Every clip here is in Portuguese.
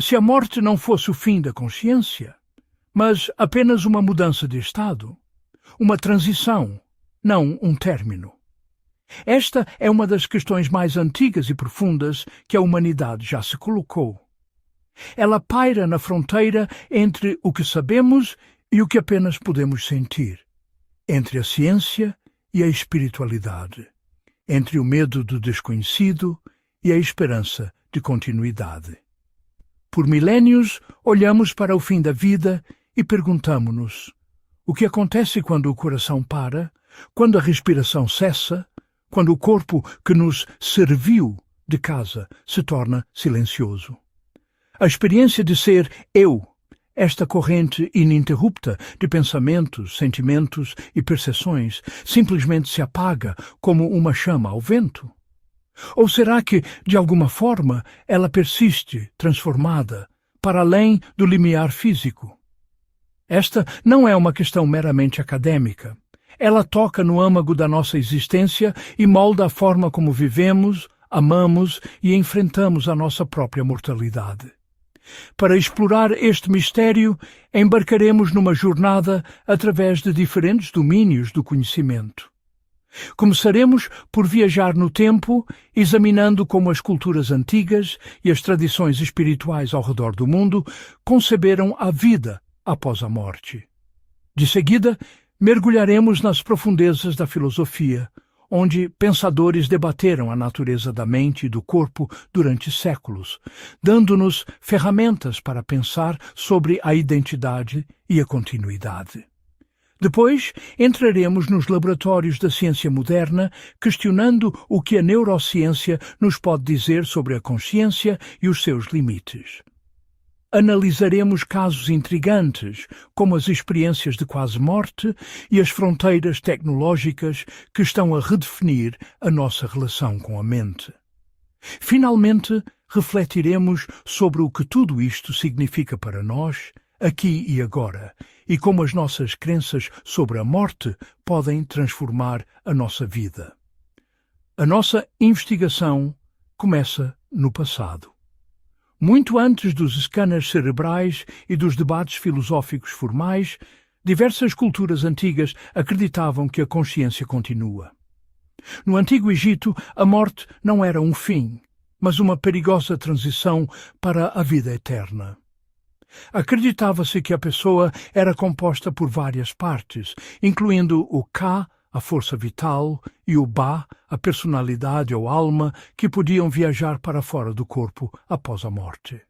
se a morte não fosse o fim da consciência, mas apenas uma mudança de estado, uma transição, não um término. Esta é uma das questões mais antigas e profundas que a humanidade já se colocou. Ela paira na fronteira entre o que sabemos e o que apenas podemos sentir, entre a ciência e a espiritualidade, entre o medo do desconhecido e a esperança de continuidade. Por milénios, olhamos para o fim da vida e perguntamo-nos: o que acontece quando o coração para, quando a respiração cessa, quando o corpo que nos serviu de casa se torna silencioso? A experiência de ser eu, esta corrente ininterrupta de pensamentos, sentimentos e percepções, simplesmente se apaga como uma chama ao vento? Ou será que, de alguma forma, ela persiste, transformada, para além do limiar físico? Esta não é uma questão meramente acadêmica. Ela toca no âmago da nossa existência e molda a forma como vivemos, amamos e enfrentamos a nossa própria mortalidade. Para explorar este mistério, embarcaremos numa jornada através de diferentes domínios do conhecimento. Começaremos por viajar no tempo, examinando como as culturas antigas e as tradições espirituais ao redor do mundo conceberam a vida após a morte. De seguida, mergulharemos nas profundezas da filosofia, onde pensadores debateram a natureza da mente e do corpo durante séculos, dando-nos ferramentas para pensar sobre a identidade e a continuidade. Depois, entraremos nos laboratórios da ciência moderna, questionando o que a neurociência nos pode dizer sobre a consciência e os seus limites. Analisaremos casos intrigantes, como as experiências de quase morte e as fronteiras tecnológicas que estão a redefinir a nossa relação com a mente. Finalmente, refletiremos sobre o que tudo isto significa para nós, aqui e agora, e como as nossas crenças sobre a morte podem transformar a nossa vida. A nossa investigação começa no passado. Muito antes dos scanners cerebrais e dos debates filosóficos formais, diversas culturas antigas acreditavam que a consciência continua. No Antigo Egito, a morte não era um fim, mas uma perigosa transição para a vida eterna. Acreditava-se que a pessoa era composta por várias partes, incluindo o Ka, a força vital, e o Ba, a personalidade ou alma, que podiam viajar para fora do corpo após a morte.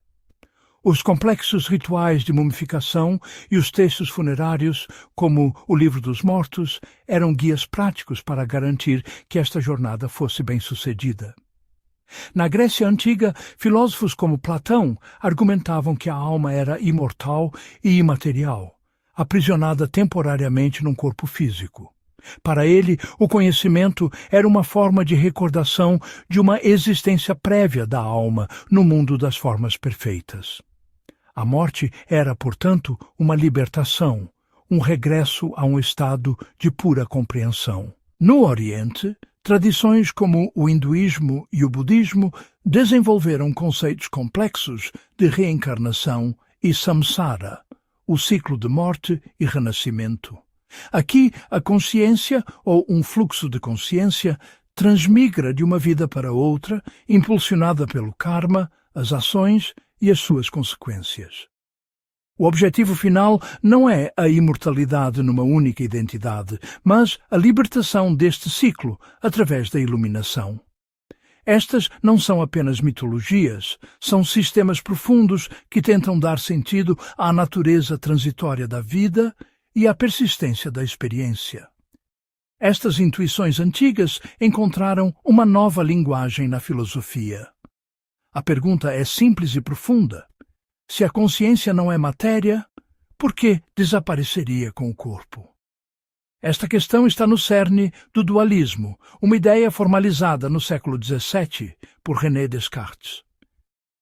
Os complexos rituais de mumificação e os textos funerários, como o Livro dos Mortos, eram guias práticos para garantir que esta jornada fosse bem-sucedida. Na Grécia Antiga, filósofos como Platão argumentavam que a alma era imortal e imaterial, aprisionada temporariamente num corpo físico. Para ele, o conhecimento era uma forma de recordação de uma existência prévia da alma no mundo das formas perfeitas. A morte era, portanto, uma libertação, um regresso a um estado de pura compreensão. No Oriente, tradições como o hinduísmo e o budismo desenvolveram conceitos complexos de reencarnação e samsara, o ciclo de morte e renascimento. Aqui, a consciência, ou um fluxo de consciência, transmigra de uma vida para outra, impulsionada pelo karma, as ações e as suas consequências. O objetivo final não é a imortalidade numa única identidade, mas a libertação deste ciclo através da iluminação. Estas não são apenas mitologias, são sistemas profundos que tentam dar sentido à natureza transitória da vida e à persistência da experiência. Estas intuições antigas encontraram uma nova linguagem na filosofia. A pergunta é simples e profunda. Se a consciência não é matéria, por que desapareceria com o corpo? Esta questão está no cerne do dualismo, uma ideia formalizada no século XVII por René Descartes.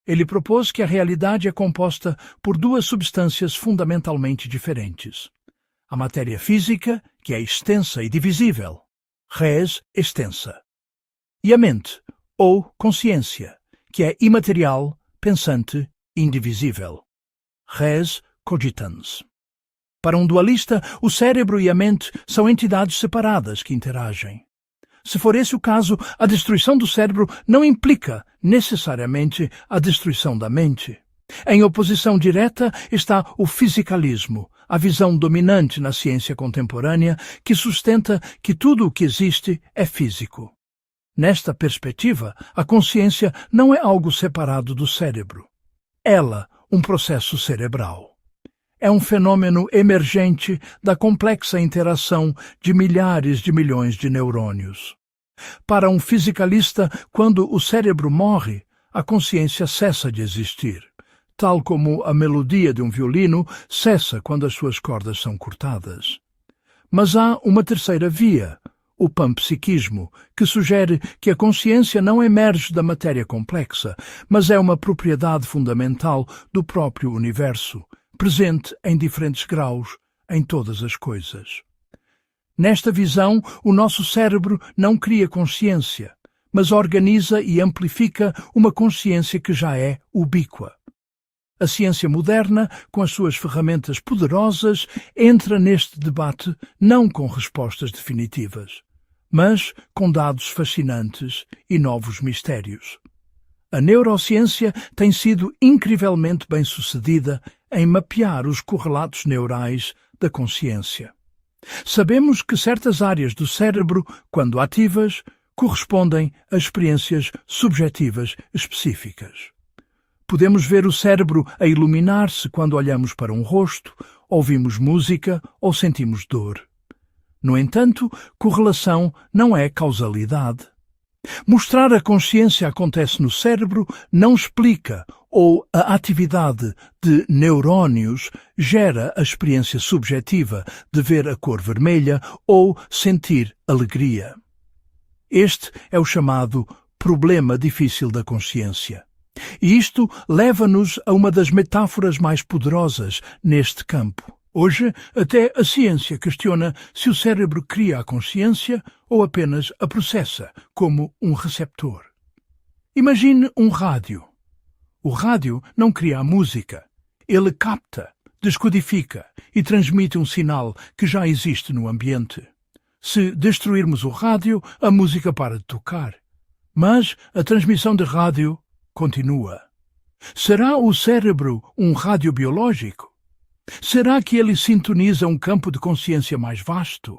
Ele propôs que a realidade é composta por duas substâncias fundamentalmente diferentes. A matéria física, que é extensa e divisível, res extensa, e a mente, ou consciência, que é imaterial, pensante indivisível. Res cogitans. Para um dualista, o cérebro e a mente são entidades separadas que interagem. Se for esse o caso, a destruição do cérebro não implica necessariamente a destruição da mente. Em oposição direta está o fisicalismo, a visão dominante na ciência contemporânea que sustenta que tudo o que existe é físico. Nesta perspectiva, a consciência não é algo separado do cérebro. Ela, um processo cerebral. É um fenômeno emergente da complexa interação de milhares de milhões de neurônios. Para um fisicalista, quando o cérebro morre, a consciência cessa de existir, tal como a melodia de um violino cessa quando as suas cordas são cortadas. Mas há uma terceira via, o panpsiquismo, que sugere que a consciência não emerge da matéria complexa, mas é uma propriedade fundamental do próprio universo, presente em diferentes graus em todas as coisas. Nesta visão, o nosso cérebro não cria consciência, mas organiza e amplifica uma consciência que já é ubíqua. A ciência moderna, com as suas ferramentas poderosas, entra neste debate não com respostas definitivas, mas com dados fascinantes e novos mistérios. A neurociência tem sido incrivelmente bem-sucedida em mapear os correlatos neurais da consciência. Sabemos que certas áreas do cérebro, quando ativas, correspondem a experiências subjetivas específicas. Podemos ver o cérebro a iluminar-se quando olhamos para um rosto, ouvimos música ou sentimos dor. No entanto, correlação não é causalidade. Mostrar a consciência acontece no cérebro não explica ou a atividade de neurônios gera a experiência subjetiva de ver a cor vermelha ou sentir alegria. Este é o chamado problema difícil da consciência. E isto leva-nos a uma das metáforas mais poderosas neste campo. Hoje, até a ciência questiona se o cérebro cria a consciência ou apenas a processa, como um receptor. Imagine um rádio. O rádio não cria a música. Ele capta, descodifica e transmite um sinal que já existe no ambiente. Se destruirmos o rádio, a música para de tocar. Mas a transmissão de rádio continua. Será o cérebro um rádio biológico? Será que ele sintoniza um campo de consciência mais vasto?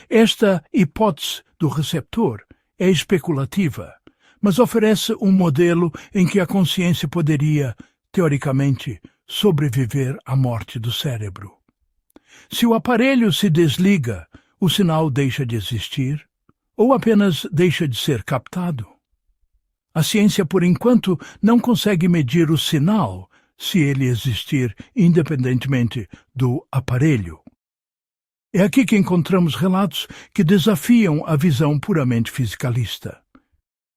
Esta hipótese do receptor é especulativa, mas oferece um modelo em que a consciência poderia, teoricamente, sobreviver à morte do cérebro. Se o aparelho se desliga, o sinal deixa de existir ou apenas deixa de ser captado? A ciência, por enquanto, não consegue medir o sinal se ele existir independentemente do aparelho. É aqui que encontramos relatos que desafiam a visão puramente fisicalista.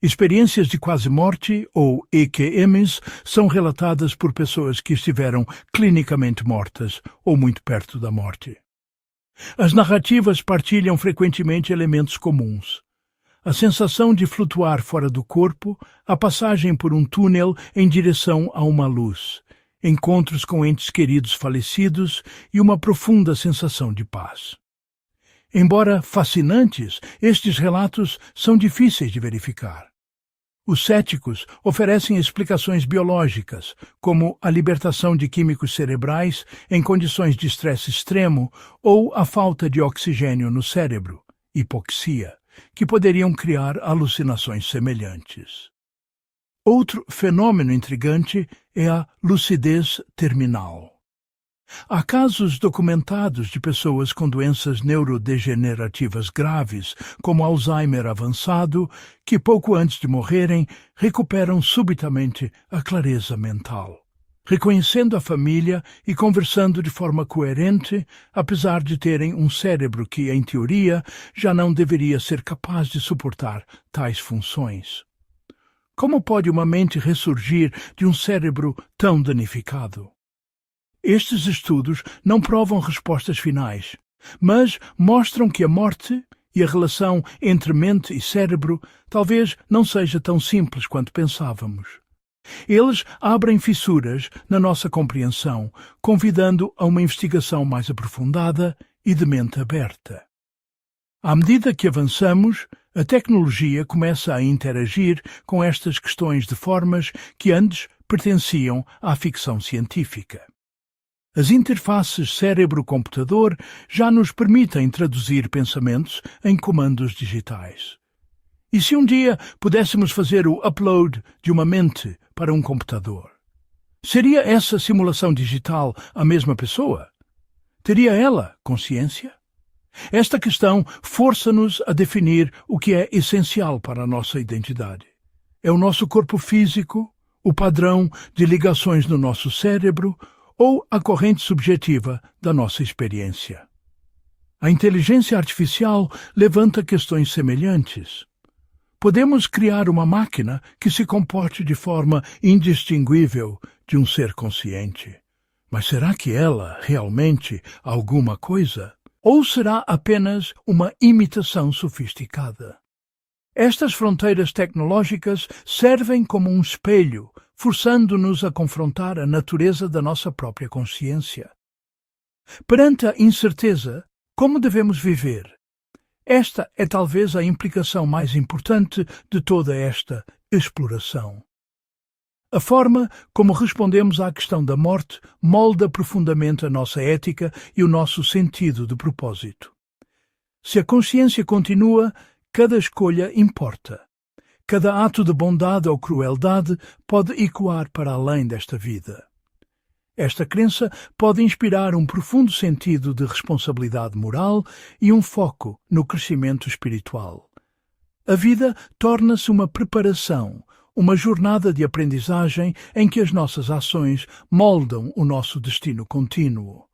Experiências de quase-morte, ou EQMs, são relatadas por pessoas que estiveram clinicamente mortas ou muito perto da morte. As narrativas partilham frequentemente elementos comuns. A sensação de flutuar fora do corpo, a passagem por um túnel em direção a uma luz, encontros com entes queridos falecidos e uma profunda sensação de paz. Embora fascinantes, estes relatos são difíceis de verificar. Os céticos oferecem explicações biológicas, como a libertação de químicos cerebrais em condições de estresse extremo ou a falta de oxigênio no cérebro, hipoxia, que poderiam criar alucinações semelhantes. Outro fenômeno intrigante é a lucidez terminal. Há casos documentados de pessoas com doenças neurodegenerativas graves, como Alzheimer avançado, que pouco antes de morrerem recuperam subitamente a clareza mental, reconhecendo a família e conversando de forma coerente, apesar de terem um cérebro que, em teoria, já não deveria ser capaz de suportar tais funções. Como pode uma mente ressurgir de um cérebro tão danificado? Estes estudos não provam respostas finais, mas mostram que a morte e a relação entre mente e cérebro talvez não seja tão simples quanto pensávamos. Eles abrem fissuras na nossa compreensão, convidando a uma investigação mais aprofundada e de mente aberta. À medida que avançamos, a tecnologia começa a interagir com estas questões de formas que antes pertenciam à ficção científica. As interfaces cérebro-computador já nos permitem traduzir pensamentos em comandos digitais. E se um dia pudéssemos fazer o upload de uma mente para um computador? Seria essa simulação digital a mesma pessoa? Teria ela consciência? Esta questão força-nos a definir o que é essencial para a nossa identidade. É o nosso corpo físico, o padrão de ligações no nosso cérebro ou a corrente subjetiva da nossa experiência? A inteligência artificial levanta questões semelhantes. Podemos criar uma máquina que se comporte de forma indistinguível de um ser consciente. Mas será que ela realmente alguma coisa? Ou será apenas uma imitação sofisticada? Estas fronteiras tecnológicas servem como um espelho, forçando-nos a confrontar a natureza da nossa própria consciência. Perante a incerteza, como devemos viver? Esta é talvez a implicação mais importante de toda esta exploração. A forma como respondemos à questão da morte molda profundamente a nossa ética e o nosso sentido de propósito. Se a consciência continua, cada escolha importa. Cada ato de bondade ou crueldade pode ecoar para além desta vida. Esta crença pode inspirar um profundo sentido de responsabilidade moral e um foco no crescimento espiritual. A vida torna-se uma preparação, uma jornada de aprendizagem em que as nossas ações moldam o nosso destino contínuo.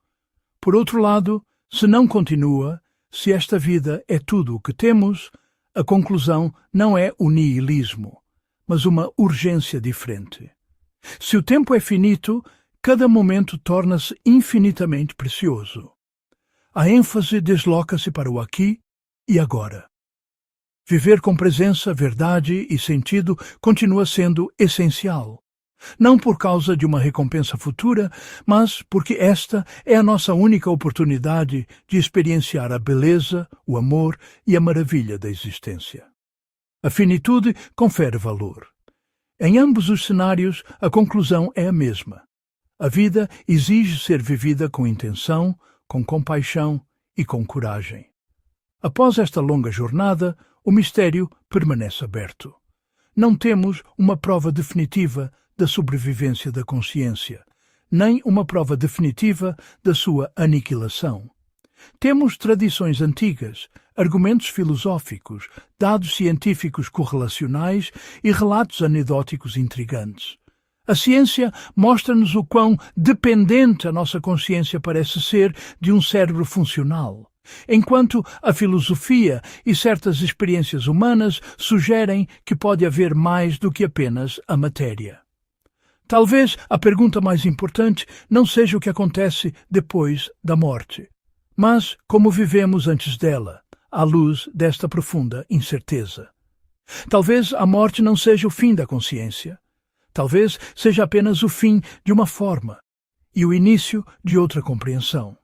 Por outro lado, se não continua, se esta vida é tudo o que temos, a conclusão não é o niilismo, mas uma urgência diferente. Se o tempo é finito, cada momento torna-se infinitamente precioso. A ênfase desloca-se para o aqui e agora. Viver com presença, verdade e sentido continua sendo essencial. Não por causa de uma recompensa futura, mas porque esta é a nossa única oportunidade de experienciar a beleza, o amor e a maravilha da existência. A finitude confere valor. Em ambos os cenários, a conclusão é a mesma. A vida exige ser vivida com intenção, com compaixão e com coragem. Após esta longa jornada, o mistério permanece aberto. Não temos uma prova definitiva da sobrevivência da consciência, nem uma prova definitiva da sua aniquilação. Temos tradições antigas, argumentos filosóficos, dados científicos correlacionais e relatos anedóticos intrigantes. A ciência mostra-nos o quão dependente a nossa consciência parece ser de um cérebro funcional, enquanto a filosofia e certas experiências humanas sugerem que pode haver mais do que apenas a matéria. Talvez a pergunta mais importante não seja o que acontece depois da morte, mas como vivemos antes dela, à luz desta profunda incerteza. Talvez a morte não seja o fim da consciência. Talvez seja apenas o fim de uma forma e o início de outra compreensão.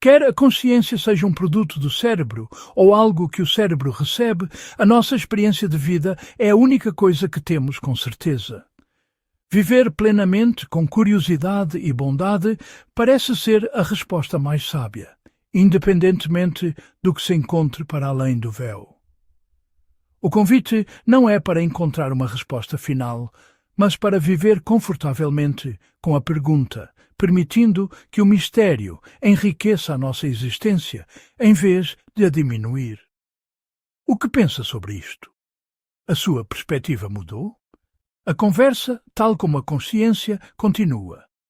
Quer a consciência seja um produto do cérebro ou algo que o cérebro recebe, a nossa experiência de vida é a única coisa que temos com certeza. Viver plenamente, com curiosidade e bondade, parece ser a resposta mais sábia, independentemente do que se encontre para além do véu. O convite não é para encontrar uma resposta final, mas para viver confortavelmente com a pergunta, permitindo que o mistério enriqueça a nossa existência, em vez de a diminuir. O que pensa sobre isto? A sua perspectiva mudou? A conversa, tal como a consciência, continua.